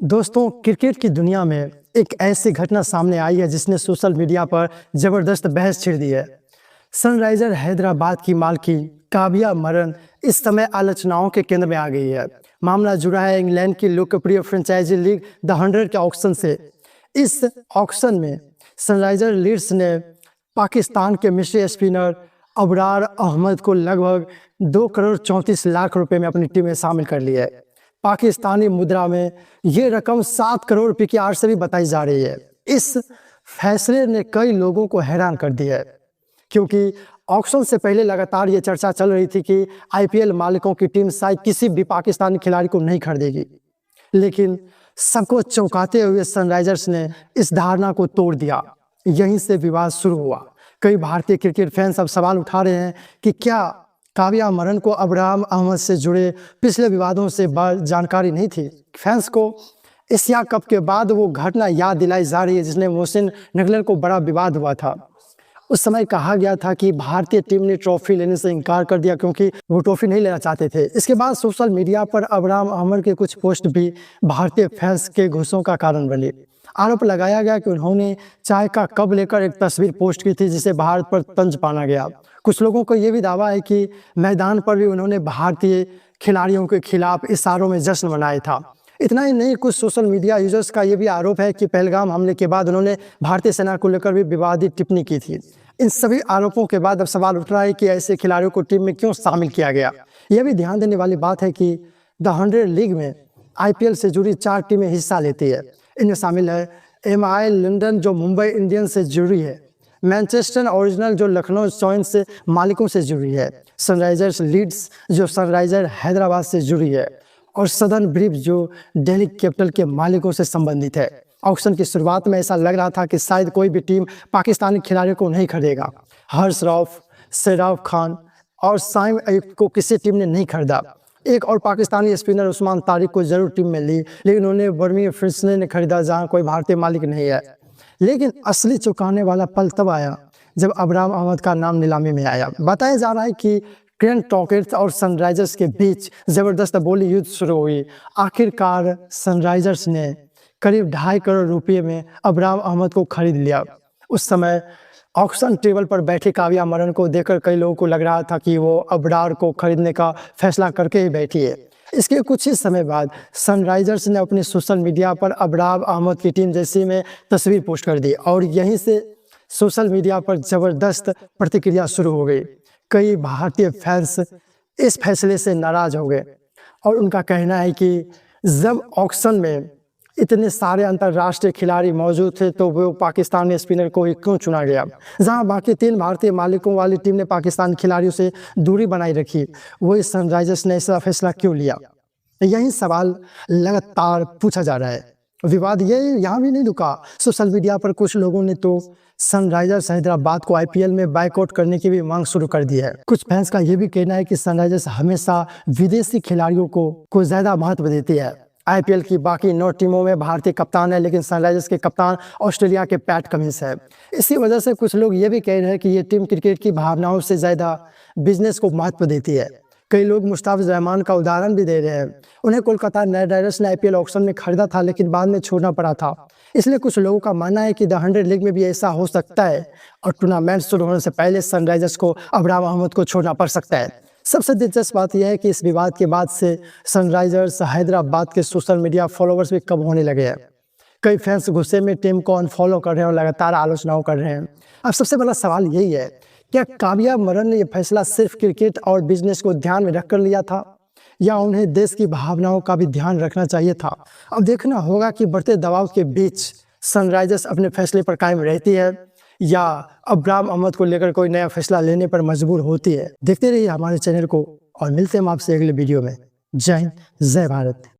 दोस्तों, क्रिकेट की दुनिया में एक ऐसी घटना सामने आई है जिसने सोशल मीडिया पर जबरदस्त बहस छिड़ दी है। सनराइजर हैदराबाद की मालकिन काव्या मरन इस समय आलोचनाओं के केंद्र में आ गई है। मामला जुड़ा है इंग्लैंड की लोकप्रिय फ्रेंचाइजी लीग द 100 के ऑक्शन से। इस ऑक्शन में सनराइजर लीड्स ने पाकिस्तान के मिस्री स्पिनर अबरार अहमद को लगभग 2 करोड़ 34 लाख रुपए में अपनी टीम में शामिल कर लिया है। पाकिस्तानी मुद्रा में ये रकम 7 करोड़ रुपए की आड़ से भी बताई जा रही है। इस फैसले ने कई लोगों को हैरान कर दिया है, क्योंकि ऑक्शन से पहले लगातार ये चर्चा चल रही थी कि आईपीएल मालिकों की टीम शायद किसी भी पाकिस्तानी खिलाड़ी को नहीं खरीदेगी। लेकिन सबको चौंकाते हुए सनराइजर्स ने इस धारणा को तोड़ दिया। यहीं से विवाद शुरू हुआ। कई भारतीय क्रिकेट फैंस अब सवाल उठा रहे हैं कि क्या काव्या मरन को अब्राहम अहमद से जुड़े पिछले विवादों से जानकारी नहीं थी। फैंस को एशिया कप के बाद वो घटना याद दिलाई जा रही है जिसने मोहसिन नकलर को बड़ा विवाद हुआ था। उस समय कहा गया था कि भारतीय टीम ने ट्रॉफी लेने से इनकार कर दिया क्योंकि वो ट्रॉफी नहीं लेना चाहते थे। इसके बाद सोशल मीडिया पर अब्राहम अहमद के कुछ पोस्ट भी भारतीय फैंस के गुस्सों का कारण बने। आरोप लगाया गया कि उन्होंने चाय का कप लेकर एक तस्वीर पोस्ट की थी जिसे भारत पर तंज पाना गया। कुछ लोगों को यह भी दावा है कि मैदान पर भी उन्होंने भारतीय खिलाड़ियों के खिलाफ इशारों में जश्न मनाया था। इतना ही नहीं, कुछ सोशल मीडिया यूजर्स का यह भी आरोप है कि पहलगाम हमले के बाद उन्होंने भारतीय सेना को लेकर भी विवादित टिप्पणी की थी। इन सभी आरोपों के बाद अब सवाल उठ रहा है कि ऐसे खिलाड़ियों को टीम में क्यों शामिल किया गया। यह भी ध्यान देने वाली बात है कि द 100 लीग में आईपीएल से जुड़ी 4 टीमें हिस्सा लेती है। इनमें शामिल है एमआई लंदन जो मुंबई इंडियंस से जुड़ी है, मैनचेस्टर ओरिजिनल जो लखनऊ जॉइंट्स से मालिकों से जुड़ी है, सनराइजर्स लीड्स जो सनराइजर हैदराबाद से जुड़ी है और सदर्न ब्रीफ जो दिल्ली कैपिटल के मालिकों से संबंधित है। ऑक्शन की शुरुआत में ऐसा लग रहा था कि शायद कोई भी टीम पाकिस्तानी खिलाड़ियों को नहीं खरीदेगा। हर्ष रऊफ, सैराफ खान और साइम अयूब को किसी टीम ने नहीं खरीदा। एक और पाकिस्तानी स्पिनर उस्मान तारिक को जरूर टीम में ली, लेकिन उन्हें बर्मिंघम फिंच ने खरीदा जहां कोई भारतीय मालिक नहीं है। लेकिन असली चौंकाने वाला पल तब आया जब अब्राहम अहमद का नाम नीलामी में आया। बताया जा रहा है कि ट्रेंट टॉकेट्स और सनराइजर्स के बीच जबरदस्त बोली युद्ध शुरू हुई। आखिरकार सनराइजर्स ने करीब 2.5 करोड़ रुपए में अब्राहम अहमद को खरीद लिया। उस समय ऑक्शन टेबल पर बैठे काव्या मरन को देखकर कई लोगों को लग रहा था कि वो अब्रार को खरीदने का फैसला करके ही बैठी है। इसके कुछ ही समय बाद सनराइजर्स ने अपने सोशल मीडिया पर अब्रार अहमद की टीम जैसी में तस्वीर पोस्ट कर दी और यहीं से सोशल मीडिया पर जबरदस्त प्रतिक्रिया शुरू हो गई। कई भारतीय फैंस इस फैसले से नाराज हो गए और उनका कहना है कि जब ऑक्शन में इतने सारे अंतर्राष्ट्रीय खिलाड़ी मौजूद थे तो वो पाकिस्तानी स्पिनर को ही क्यों चुना गया। जहां बाकी 3 भारतीय मालिकों वाली टीम ने पाकिस्तानी खिलाड़ियों से दूरी बनाई रखी, वही सनराइजर्स ने ऐसा फैसला क्यों लिया। यही सवाल लगातार पूछा जा रहा है। विवाद ये यहाँ भी नहीं रुका। सोशल मीडिया पर कुछ लोगों ने तो सनराइजर्स हैदराबाद को आईपीएल में बायकॉट करने की भी मांग शुरू कर दी है। कुछ फैंस का ये भी कहना है कि सनराइजर्स हमेशा विदेशी खिलाड़ियों को ज्यादा महत्व देती है। आईपीएल की बाकी 9 टीमों में भारतीय कप्तान है, लेकिन सनराइजर्स के कप्तान ऑस्ट्रेलिया के पैट कमिंस है। इसी वजह से कुछ लोग ये भी कह रहे हैं कि ये टीम क्रिकेट की भावनाओं से ज़्यादा बिजनेस को महत्व देती है। कई लोग मुश्ताफिज रहमान का उदाहरण भी दे रहे हैं। उन्हें कोलकाता नाइट राइडर्स ने आईपीएल ऑक्शन में खरीदा था, लेकिन बाद में छोड़ना पड़ा था। इसलिए कुछ लोगों का मानना है कि द 100 लीग में भी ऐसा हो सकता है और टूर्नामेंट शुरू होने से पहले सनराइजर्स को अब्राहम अहमद को छोड़ना पड़ सकता है। सबसे दिलचस्प बात यह है कि इस विवाद के बाद से सनराइजर्स हैदराबाद के सोशल मीडिया फॉलोवर्स भी कम होने लगे हैं। कई फैंस गुस्से में टीम को अनफॉलो कर रहे हैं और लगातार आलोचनाओं कर रहे हैं। अब सबसे बड़ा सवाल यही है, क्या काव्या मरन ने यह फैसला सिर्फ क्रिकेट और बिजनेस को ध्यान में रखकर लिया था या उन्हें देश की भावनाओं का भी ध्यान रखना चाहिए था। अब देखना होगा कि बढ़ते दबाव के बीच सनराइजर्स अपने फैसले पर कायम रहती है या अब्राहम अहमद को लेकर कोई नया फैसला लेने पर मजबूर होती है। देखते रहिए हमारे चैनल को और मिलते हैं आपसे अगले वीडियो में। जय हिंद, जय भारत।